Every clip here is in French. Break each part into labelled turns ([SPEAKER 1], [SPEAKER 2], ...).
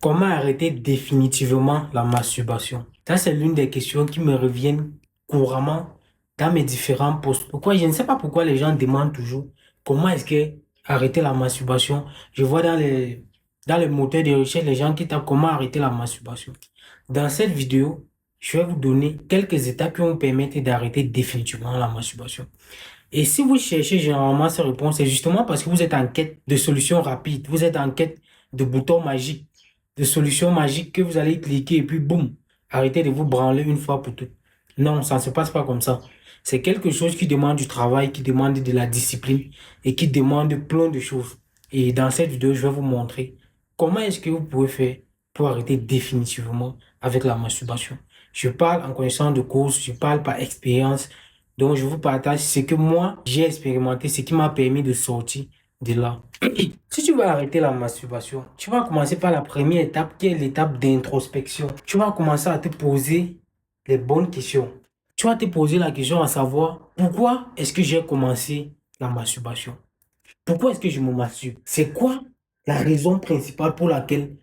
[SPEAKER 1] Comment arrêter définitivement la masturbation? Ça, c'est l'une des questions qui me reviennent couramment dans mes différents posts. Pourquoi? Je ne sais pas pourquoi les gens demandent toujours comment est-ce que arrêter la masturbation. Je vois dans les moteurs de recherche les gens qui tapent comment arrêter la masturbation. Dans cette vidéo, je vais vous donner quelques étapes qui vont vous permettre d'arrêter définitivement la masturbation. Et si vous cherchez généralement ces réponses, c'est justement parce que vous êtes en quête de solutions rapides, vous êtes en quête de boutons magiques, de solutions magiques que vous allez cliquer et puis boum, arrêtez de vous branler une fois pour toutes. Non, ça ne se passe pas comme ça. C'est quelque chose qui demande du travail, qui demande de la discipline et qui demande plein de choses. Et dans cette vidéo, je vais vous montrer comment est-ce que vous pouvez faire pour arrêter définitivement avec la masturbation. Je parle en connaissance de cause, je parle par expérience. Donc, je vous partage ce que moi, j'ai expérimenté, ce qui m'a permis de sortir de là. Si tu veux arrêter la masturbation, tu vas commencer par la première étape qui est l'étape d'introspection. Tu vas commencer à te poser les bonnes questions. Tu vas te poser la question à savoir pourquoi est-ce que j'ai commencé la masturbation? Pourquoi est-ce que je me masturbe? C'est quoi la raison principale pour laquelle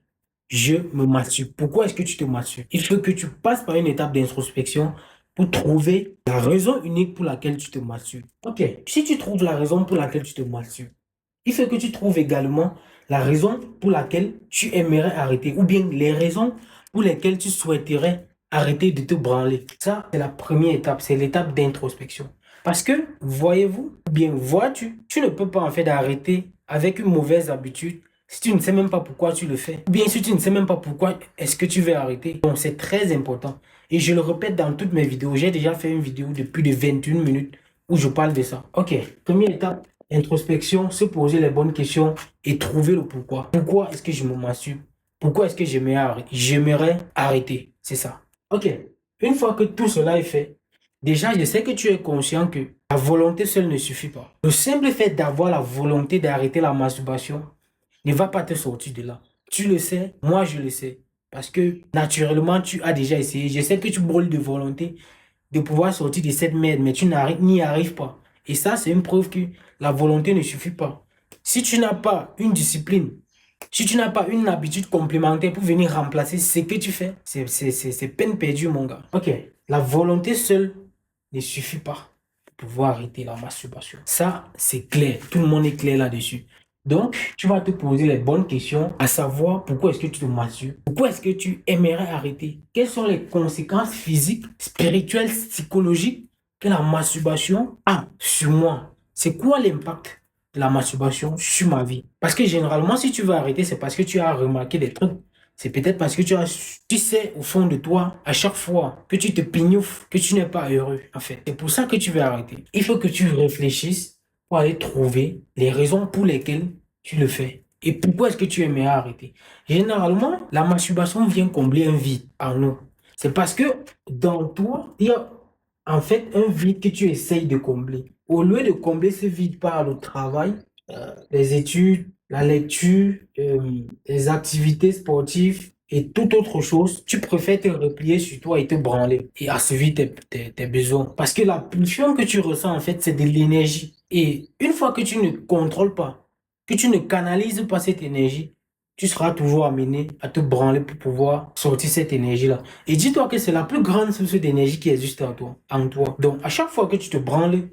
[SPEAKER 1] je me masturbe? Pourquoi est-ce que tu te masturbes? Il faut que tu passes par une étape d'introspection pour trouver la raison unique pour laquelle tu te masturbes. Ok, si tu trouves la raison pour laquelle tu te masturbes, il faut que tu trouves également la raison pour laquelle tu aimerais arrêter ou bien les raisons pour lesquelles tu souhaiterais arrêter de te branler. Ça, c'est la première étape, c'est l'étape d'introspection. Parce que, voyez-vous, ou bien vois-tu, tu ne peux pas en fait arrêter avec une mauvaise habitude si tu ne sais même pas pourquoi tu le fais. Ou bien si tu ne sais même pas pourquoi est-ce que tu veux arrêter. Donc, c'est très important. Et je le répète dans toutes mes vidéos. J'ai déjà fait une vidéo de plus de 21 minutes où je parle de ça. Ok, première étape, introspection, se poser les bonnes questions et trouver le pourquoi. Pourquoi est-ce que je me masturbe? Pourquoi est-ce que j'aimerais arrêter? C'est ça. Ok, une fois que tout cela est fait, déjà, je sais que tu es conscient que la volonté seule ne suffit pas. Le simple fait d'avoir la volonté d'arrêter la masturbation ne va pas te sortir de là. Tu le sais, moi je le sais. Parce que naturellement, tu as déjà essayé. Je sais que tu brûles de volonté de pouvoir sortir de cette merde, mais tu n'y arrives pas. Et ça, c'est une preuve que la volonté ne suffit pas. Si tu n'as pas une discipline, si tu n'as pas une habitude complémentaire pour venir remplacer ce que tu fais, c'est peine perdue, mon gars. Ok, la volonté seule ne suffit pas pour pouvoir arrêter la masturbation. Ça, c'est clair. Tout le monde est clair là-dessus. Donc, tu vas te poser les bonnes questions, à savoir pourquoi est-ce que tu te masturbes, pourquoi est-ce que tu aimerais arrêter, quelles sont les conséquences physiques, spirituelles, psychologiques que la masturbation a sur moi. C'est quoi l'impact de la masturbation sur ma vie? Parce que généralement, si tu veux arrêter, c'est parce que tu as remarqué des trucs. C'est peut-être parce que tu sais au fond de toi, à chaque fois que tu te pignoufles, que tu n'es pas heureux, en fait. C'est pour ça que tu veux arrêter. Il faut que tu réfléchisses pour aller trouver les raisons pour lesquelles tu le fais. Et pourquoi est-ce que tu aimerais arrêter? Généralement, la masturbation vient combler un vide en nous. C'est parce que dans toi, il y a en fait un vide que tu essayes de combler. Au lieu de combler ce vide par le travail, les études, la lecture, les activités sportives et toute autre chose, tu préfères te replier sur toi et te branler et assouvir tes besoins. Parce que la pulsion que tu ressens, en fait, c'est de l'énergie. Et une fois que tu ne contrôles pas, que tu ne canalises pas cette énergie, tu seras toujours amené à te branler pour pouvoir sortir cette énergie-là. Et dis-toi que c'est la plus grande source d'énergie qui existe en toi, en toi. Donc, à chaque fois que tu te branles,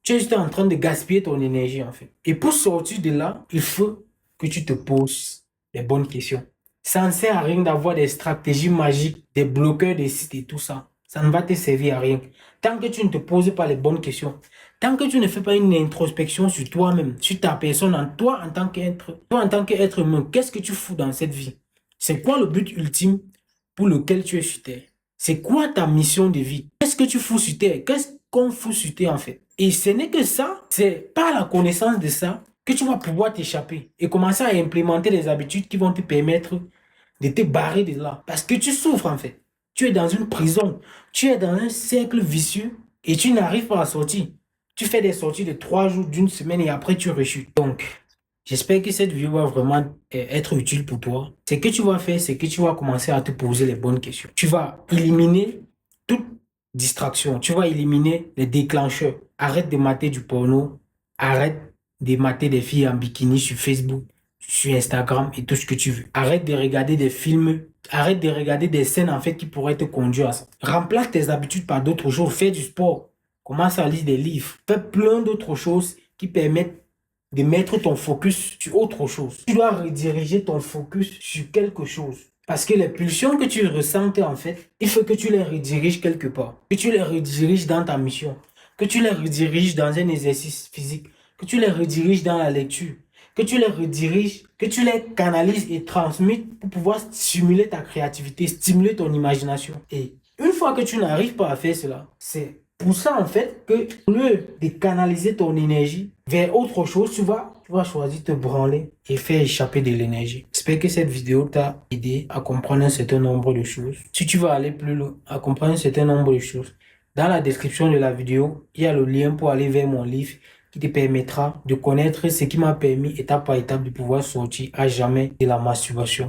[SPEAKER 1] tu es juste en train de gaspiller ton énergie, en fait. Et pour sortir de là, il faut que tu te poses les bonnes questions. Ça ne sert à rien d'avoir des stratégies magiques, des bloqueurs de sites et tout ça. Ça ne va te servir à rien. Tant que tu ne te poses pas les bonnes questions, tant que tu ne fais pas une introspection sur toi-même, sur ta personne, en toi en tant qu'être, toi en tant qu'être humain, qu'est-ce que tu fous dans cette vie? C'est quoi le but ultime pour lequel tu es sur Terre? C'est quoi ta mission de vie? Qu'est-ce que tu fous sur Terre? Qu'est-ce qu'on fout sur Terre en fait? Et ce n'est que ça, c'est par la connaissance de ça que tu vas pouvoir t'échapper et commencer à implémenter des habitudes qui vont te permettre de te barrer de là. Parce que tu souffres en fait. Tu es dans une prison, tu es dans un cercle vicieux et tu n'arrives pas à sortir. Tu fais des sorties de 3 jours, d'une semaine et après tu rechutes. Donc, j'espère que cette vidéo va vraiment être utile pour toi. Ce que tu vas faire, c'est que tu vas commencer à te poser les bonnes questions. Tu vas éliminer toute distraction. Tu vas éliminer les déclencheurs. Arrête de mater du porno. Arrête de mater des filles en bikini sur Facebook, sur Instagram et tout ce que tu veux. Arrête de regarder des films, arrête de regarder des scènes en fait qui pourraient te conduire à ça. Remplace tes habitudes par d'autres choses. Fais du sport. Commence à lire des livres. Fais plein d'autres choses qui permettent de mettre ton focus sur autre chose. Tu dois rediriger ton focus sur quelque chose. Parce que les pulsions que tu ressentais en fait, il faut que tu les rediriges quelque part. Que tu les rediriges dans ta mission. Que tu les rediriges dans un exercice physique. Que tu les rediriges dans la lecture. Que tu les rediriges, que tu les canalises et transmites pour pouvoir stimuler ta créativité, stimuler ton imagination. Et une fois que tu n'arrives pas à faire cela, c'est pour ça en fait que au lieu de canaliser ton énergie vers autre chose, tu vas choisir de te branler et faire échapper de l'énergie. J'espère que cette vidéo t'a aidé à comprendre un certain nombre de choses. Si tu veux aller plus loin, à comprendre un certain nombre de choses, dans la description de la vidéo, il y a le lien pour aller vers mon livre qui te permettra de connaître ce qui m'a permis étape par étape de pouvoir sortir à jamais de la masturbation.